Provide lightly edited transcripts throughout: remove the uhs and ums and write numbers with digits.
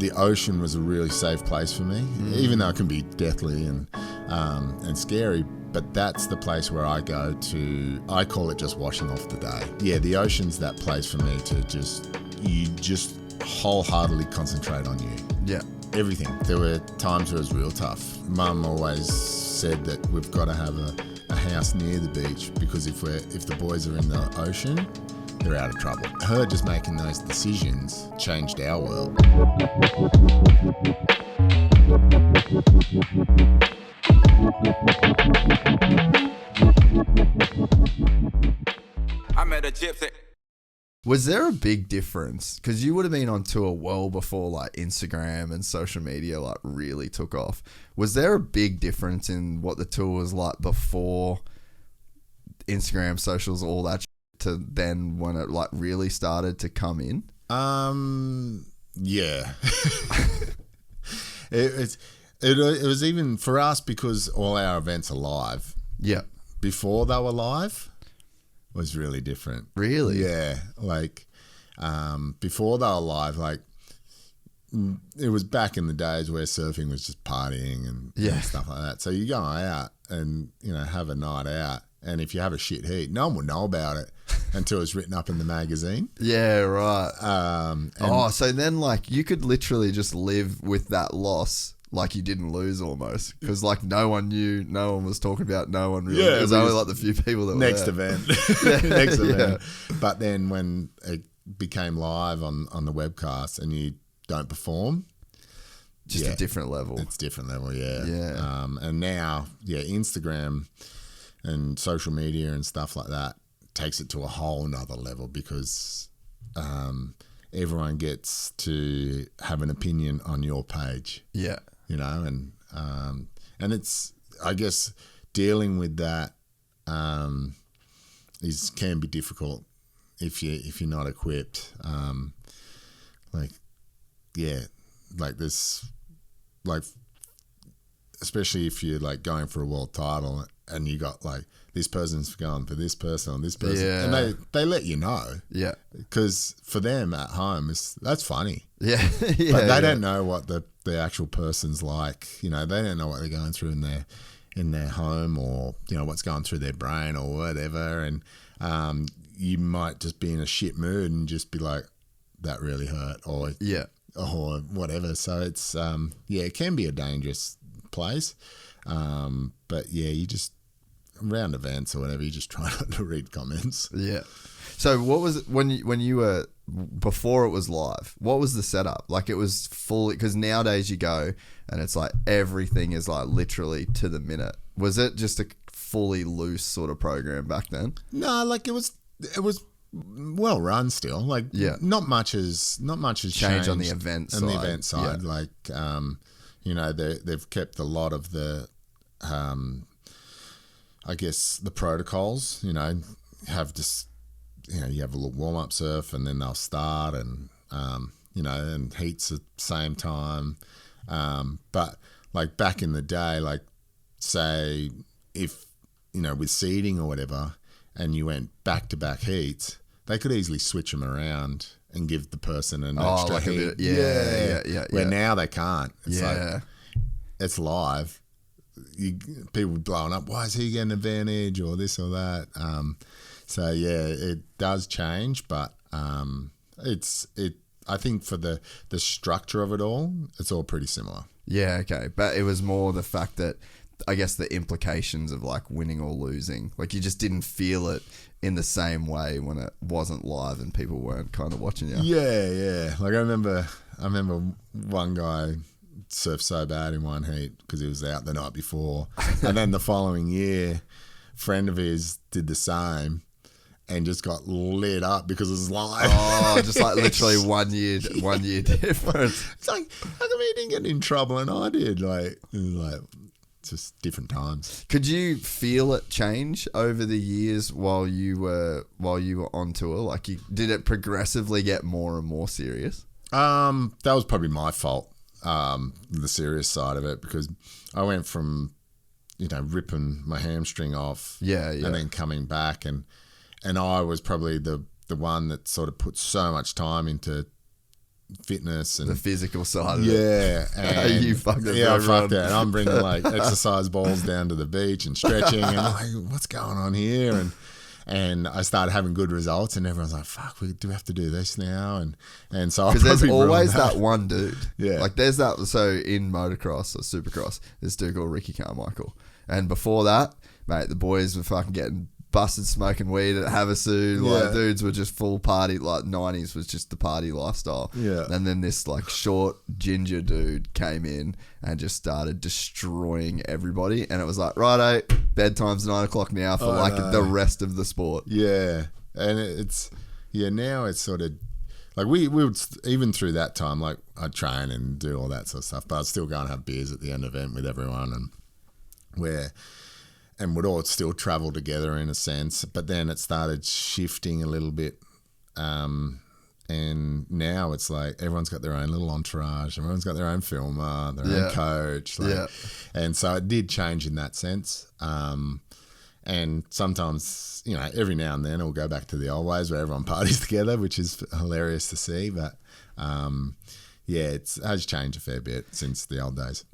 the ocean was a really safe place for me, even though it can be deathly and scary. But that's the place where I go to. I call it just washing off the day. Yeah, the ocean's that place for me to just wholeheartedly concentrate on you. Yeah. Everything. There were times where it was real tough. Mum always said that we've got to have a house near the beach, because if the boys are in the ocean, they're out of trouble. Her just making those decisions changed our world. I met a gypsy. Was there a big difference? Because you would have been on tour well before like Instagram and social media like really took off. Was there a big difference in what the tour was like before Instagram, socials, all that shit, to then when it like really started to come in? Yeah. It was even for us, because all our events are live. Yeah. Before they were live was really different. Really? Yeah. Like, before they were live, like, it was back in the days where surfing was just partying and stuff like that. So you go out and, have a night out. And if you have a shit heat, no one would know about it until it's written up in the magazine. Yeah, right. So then like you could literally just live with that loss like you didn't lose almost, because like no one knew, no one was talking about, no one really. Yeah, it was only like the few people that were next there. event. Next event. But then when it became live on the webcast and you don't perform, just a different level. It's different level, yeah. Yeah. And now, Instagram and social media and stuff like that takes it to a whole nother level, because everyone gets to have an opinion on your page. Yeah. And it's, I guess, dealing with that can be difficult if you're not equipped. Especially if you're like going for a world title and you got like this person's going for this person or this person, and they let you know. Yeah. Because for them at home, that's funny. Yeah. But they don't know what the actual person's like. They don't know what they're going through in their home, or what's going through their brain or whatever. And you might just be in a shit mood and just be like, that really hurt, or whatever. So it's it can be a dangerous place. But you just, around events or whatever, you just try not to read comments. Yeah. So what was it when you were, before it was live, what was the setup? Like it was fully, because nowadays you go and it's like everything is like literally to the minute. Was it just a fully loose sort of program back then? No, like it was well run still. Like not much has changed on the event side. On the event side. Yeah. Like they've kept a lot of the I guess the protocols, have just, you have a little warm-up surf and then they'll start and, and heats at the same time. But like back in the day, like say if, with seeding or whatever, and you went back-to-back heats, they could easily switch them around and give the person an extra like heat. Where now they can't. It's like, it's live. People blowing up, why is he getting an advantage or this or that? So it does change, but I think for the structure of it all, it's all pretty similar. Yeah, okay. But it was more the fact that, I guess, the implications of like winning or losing, like you just didn't feel it in the same way when it wasn't live and people weren't kind of watching you. Yeah. Like I remember one guy surfed so bad in one heat because he was out the night before, and then the following year, a friend of his did the same and just got lit up because it was live. Oh, just like literally 1 year difference. It's like, how come he didn't get in trouble and I did? Like, it was like, just different times. Could you feel it change over the years while you were on tour? Like, did it progressively get more and more serious? That was probably my fault. The serious side of it, because I went from, ripping my hamstring off, and then coming back, and I was probably the one that sort of put so much time into fitness and The physical side of it. yeah, and You fucking yeah, everyone. fuck that. And I'm bringing like exercise balls down to the beach and stretching, and I'm like, what's going on here? And I started having good results, and everyone's like, fuck, do we have to do this now? And so Because there's probably always ruined that one dude. Yeah. Like there's that. So in motocross or supercross, this dude called Ricky Carmichael. And before that, mate, the boys were fucking getting busted smoking weed at Havasu. Yeah. Like dudes were just full party. Like 90s was just the party lifestyle. Yeah. And then this like short ginger dude came in and just started destroying everybody. And it was like, righto, bedtime's 9 o'clock now for the rest of the sport. Yeah, and it's now it's sort of like we would even through that time, like I'd train and do all that sort of stuff, but I'd still go and have beers at the end of the event with everyone, and would all still travel together in a sense. But then it started shifting a little bit, and now it's like everyone's got their own little entourage, everyone's got their own filmer, their own coach, and so it did change in that sense. And sometimes, every now and then it'll go back to the old ways where everyone parties together, which is hilarious to see. But it has changed a fair bit since the old days.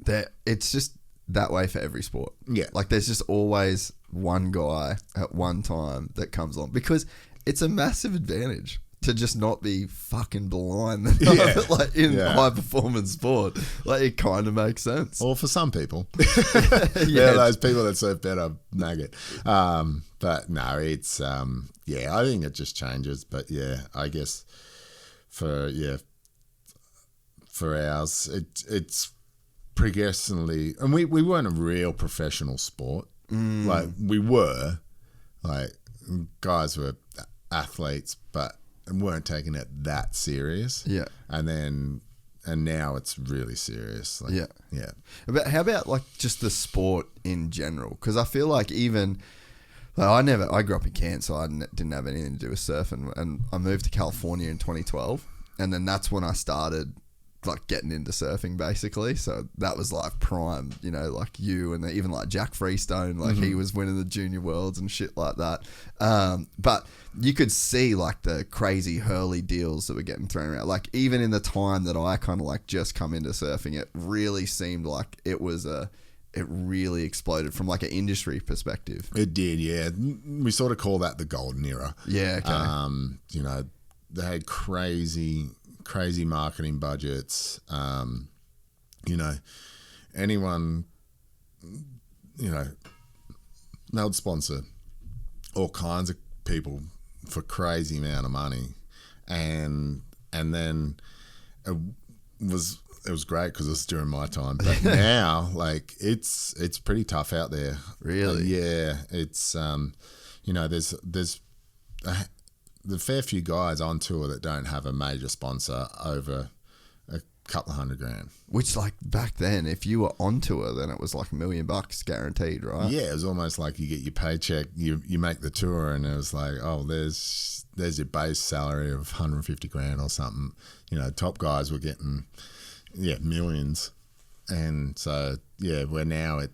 It's just that way for every sport. Yeah. Like there's just always one guy at one time that comes on, because it's a massive advantage to just not be fucking blind like in high performance sport. Like it kind of makes sense. Or for some people. There are those people that surf better nugget. But no, it's I think it just changes. But yeah, I guess for ours it's progressively, and we weren't a real professional sport. Like we were, like guys were athletes, but weren't taking it that serious. Yeah. And now it's really serious. Like, yeah. But how about like just the sport in general? Because I feel like even I grew up in Cairns, so I didn't have anything to do with surfing, and I moved to California in 2012, and then that's when I started like getting into surfing basically. So that was like prime, like you and even like Jack Freestone, like he was winning the junior worlds and shit like that. But you could see like the crazy hurley deals that were getting thrown around. Like even in the time that I kind of like just come into surfing, it really seemed like it really exploded from like an industry perspective. It did, yeah. We sort of call that the golden era. Yeah, okay. They had crazy marketing budgets. Anyone, they'd sponsor all kinds of people for crazy amount of money, and then it was great because it was during my time. But now, like it's pretty tough out there. Really? Yeah. It's there's the fair few guys on tour that don't have a major sponsor over a couple of $100,000. Which, like back then, if you were on tour, then it was like $1 million guaranteed, right? Yeah, it was almost like you get your paycheck, you make the tour, and it was like, oh, there's your base salary of $150,000 or something. Top guys were getting millions, and so where now I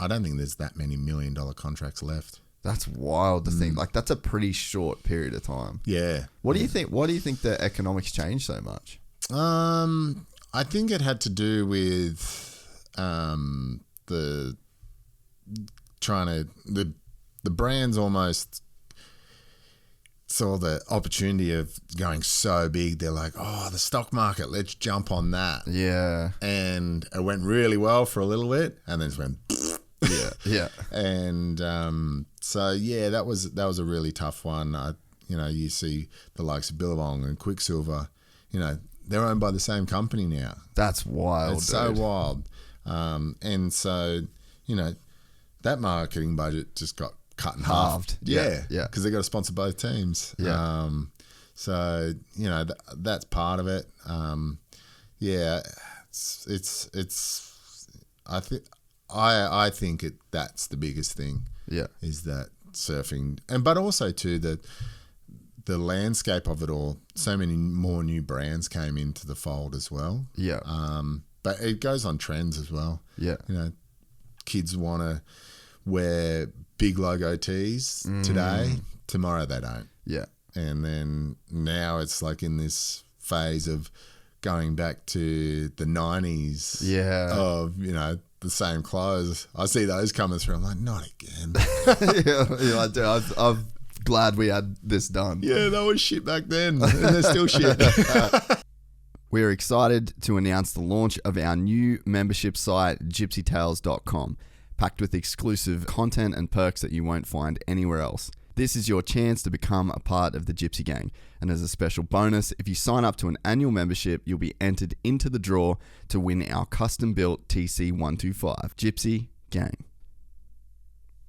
don't think there's that many $1 million contracts left. That's wild to think. Like that's a pretty short period of time. Yeah. What do you think? Why do you think the economics changed so much? I think it had to do with the brands almost saw the opportunity of going so big. They're like, oh, the stock market, let's jump on that. Yeah. And it went really well for a little bit, and then it went. Yeah. And that was a really tough one. You see the likes of Billabong and Quicksilver, they're owned by the same company now. That's wild. It's so wild. And so, that marketing budget just got cut in half. Yeah. Because they got to sponsor both teams. Yeah. So, that's part of it. I think that's the biggest thing. Yeah. Is that surfing, but also too the landscape of it all. So many more new brands came into the fold as well. Yeah. But it goes on trends as well. Yeah. Kids want to wear big logo tees today. Tomorrow they don't. Yeah. And then now it's like in this phase of going back to the 90s Yeah. of, you know, the same clothes. I see those coming through. I'm like, not again. Yeah, dude, I'm glad we had this done. Yeah, that was shit back then. And they're still shit. We're excited to announce the launch of our new membership site, gypsytales.com, packed with exclusive content and perks that you won't find anywhere else. This is your chance to become a part of the Gypsy Gang. And as a special bonus, if you sign up to an annual membership, you'll be entered into the draw to win our custom-built TC125. Gypsy Gang.